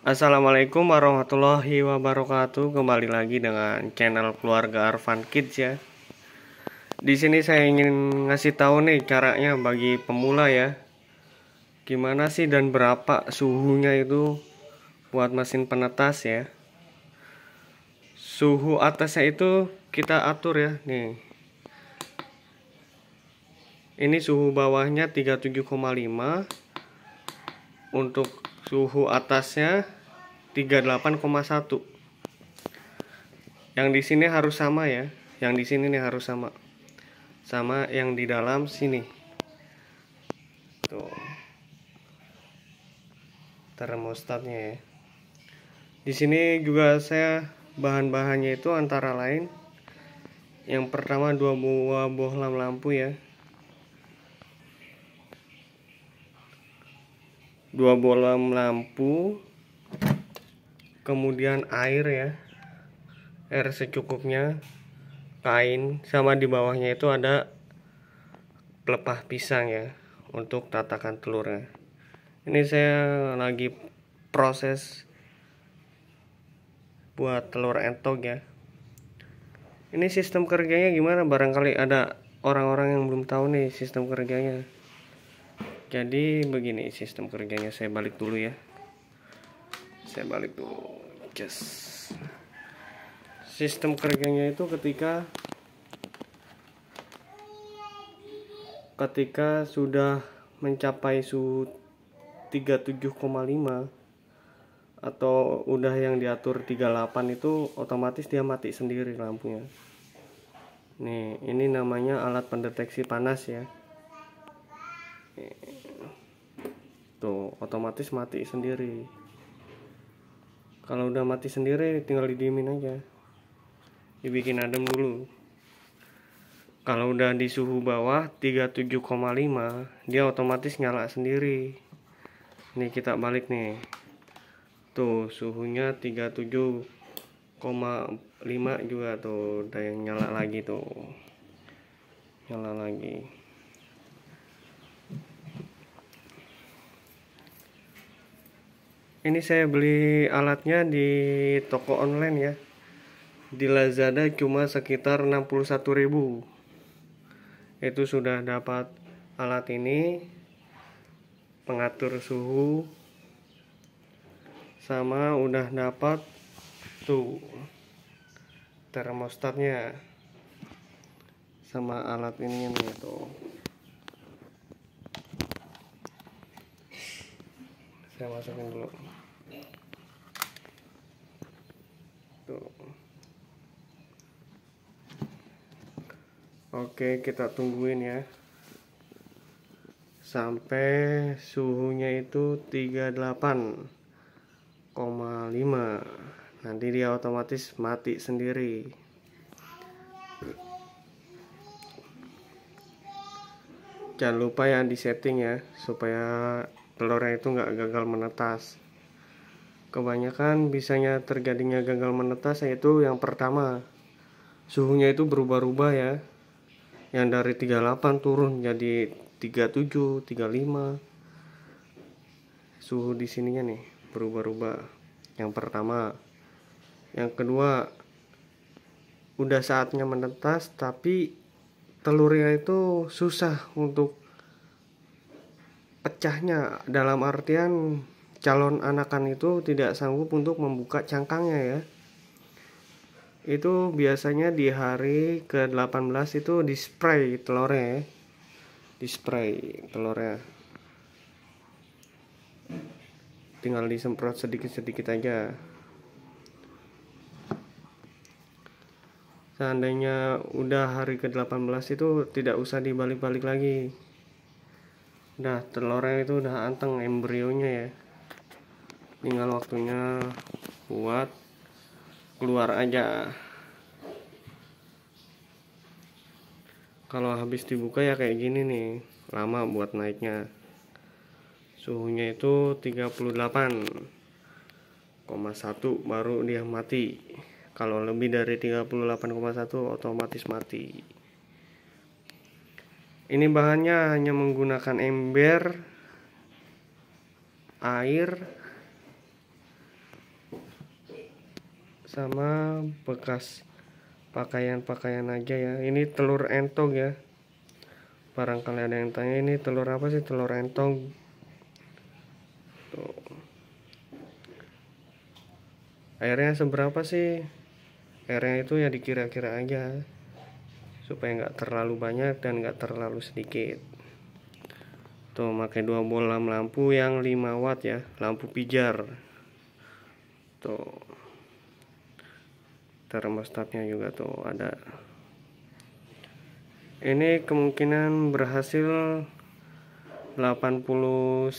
Assalamualaikum warahmatullahi wabarakatuh. Kembali lagi dengan channel keluarga Arfan Kids ya. Di sini saya ingin ngasih tahu nih caranya bagi pemula ya. Gimana sih dan berapa suhunya itu buat mesin penetas ya. Suhu atasnya itu kita atur ya. Nih. Ini suhu bawahnya 37,5. Untuk suhu atasnya 38,1. Yang di sini harus sama ya. Yang di sini nih harus sama. Sama yang di dalam sini. Tuh. Termostatnya ya. Di sini juga saya bahan-bahannya itu antara lain yang pertama 2 buah bohlam lampu ya. 2 bohlam lampu. Kemudian air ya. Air secukupnya. Kain sama di bawahnya itu ada pelepah pisang ya untuk tatakan telurnya. Ini saya lagi proses buat telur entok ya. Ini sistem kerjanya gimana? Barangkali ada orang-orang yang belum tahu nih sistem kerjanya. Jadi begini sistem kerjanya, saya balik dulu ya. Saya balik dulu. Sistem kerjanya itu ketika sudah mencapai suhu 37,5 atau udah yang diatur 38 itu otomatis dia mati sendiri lampunya. Nih, ini namanya alat pendeteksi panas ya. Tuh, otomatis mati sendiri. Kalau udah mati sendiri tinggal didiemin aja. Dibikin adem dulu. Kalau udah di suhu bawah 37,5, dia otomatis nyala sendiri. Nih kita balik nih. Tuh, suhunya 37,5 juga tuh, udah yang nyala lagi tuh. Nyala lagi. Ini saya beli alatnya di toko online ya. Di Lazada cuma sekitar 61.000. Itu sudah dapat alat ini, pengatur suhu, sama udah dapat tuh termostatnya, sama alat ini nih tuh. Saya masukin dulu. Tuh. Oke, kita tungguin ya. Sampai suhunya itu 38,5. Nanti dia otomatis mati sendiri. Jangan lupa ya di setting ya, supaya telurnya itu nggak gagal menetas. Kebanyakan bisanya terjadinya gagal menetas yaitu yang pertama, suhunya itu berubah-ubah ya. Yang dari 38 turun jadi 37, 35. Suhu di sininya nih berubah-ubah. Yang pertama. Yang kedua, udah saatnya menetas tapi telurnya itu susah untuk pecahnya, dalam artian calon anakan itu tidak sanggup untuk membuka cangkangnya ya. Itu biasanya di hari ke-18 itu di spray telurnya ya. Di spray telurnya. Tinggal disemprot sedikit-sedikit aja. Seandainya udah hari ke-18 itu tidak usah dibalik-balik lagi. Udah telurnya itu udah anteng embrionya ya. Tinggal waktunya buat keluar aja. Kalau habis dibuka ya kayak gini nih, lama buat naiknya. Suhunya itu 38,1 baru dia mati. Kalau lebih dari 38,1 otomatis mati. Ini bahannya hanya menggunakan ember, air, sama bekas pakaian aja ya. Ini telur entog ya, barangkali ada yang tanya ini telur apa sih. Telur entog tuh. Airnya seberapa sih? Airnya itu ya dikira-kira aja supaya nggak terlalu banyak dan nggak terlalu sedikit. Tuh pakai 2 bolam lampu yang 5 watt ya, lampu pijar. Tuh termostatnya juga tuh ada. Ini kemungkinan berhasil 89%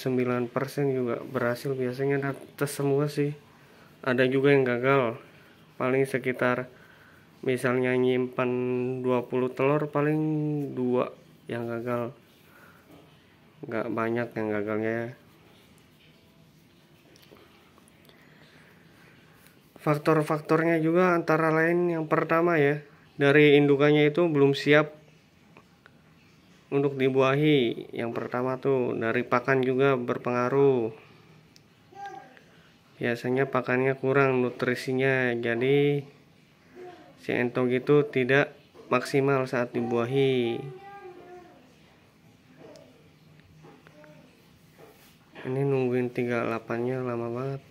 juga berhasil, biasanya atas semua sih. Ada juga yang gagal, paling sekitar misalnya nyimpan 20 telur paling 2 yang gagal, nggak banyak yang gagalnya ya. Faktor-faktornya juga antara lain yang pertama ya, dari indukannya itu belum siap untuk dibuahi. Yang pertama tuh dari pakan juga berpengaruh. Biasanya pakannya kurang nutrisinya, jadi si entog itu tidak maksimal saat dibuahi. Ini nungguin 38-nya lama banget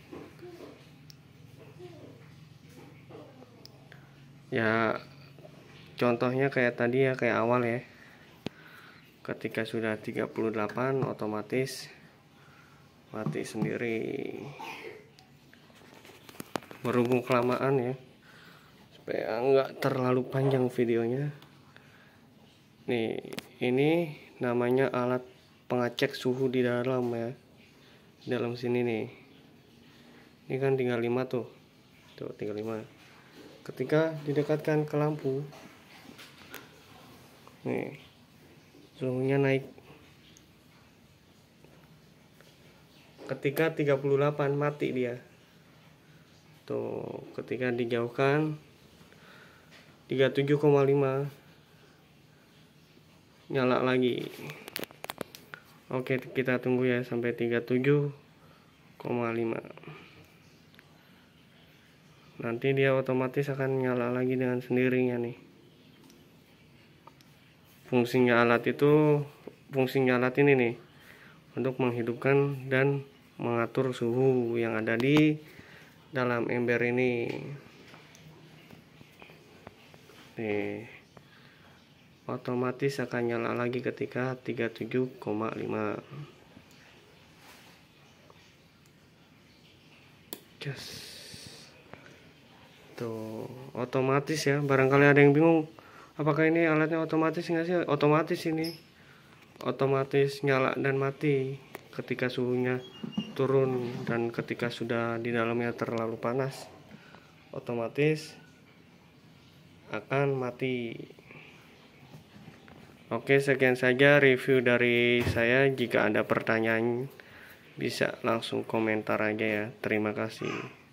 ya. Contohnya kayak tadi ya, kayak awal ya, ketika sudah 38 otomatis mati sendiri. Berhubung kelamaan ya, supaya nggak terlalu panjang videonya nih, ini namanya alat pengecek suhu di dalam ya, dalam sini nih. Ini kan 35 tuh 35. Ketika didekatkan ke lampu nih, suhunya naik. Ketika 38 mati dia tuh. Ketika dijauhkan 37,5 nyala lagi. Oke, kita tunggu ya sampai 37,5. Nanti dia otomatis akan nyala lagi dengan sendirinya nih. Fungsinya alat ini nih untuk menghidupkan dan mengatur suhu yang ada di dalam ember ini nih. Otomatis akan nyala lagi ketika 37,5. Tuh otomatis ya. Barangkali ada yang bingung, apakah ini alatnya otomatis nggak sih? Otomatis, ini otomatis nyala dan mati ketika suhunya turun, dan ketika sudah di dalamnya terlalu panas otomatis akan mati. Oke, sekian saja review dari saya. Jika ada pertanyaan bisa langsung komentar aja ya. Terima kasih.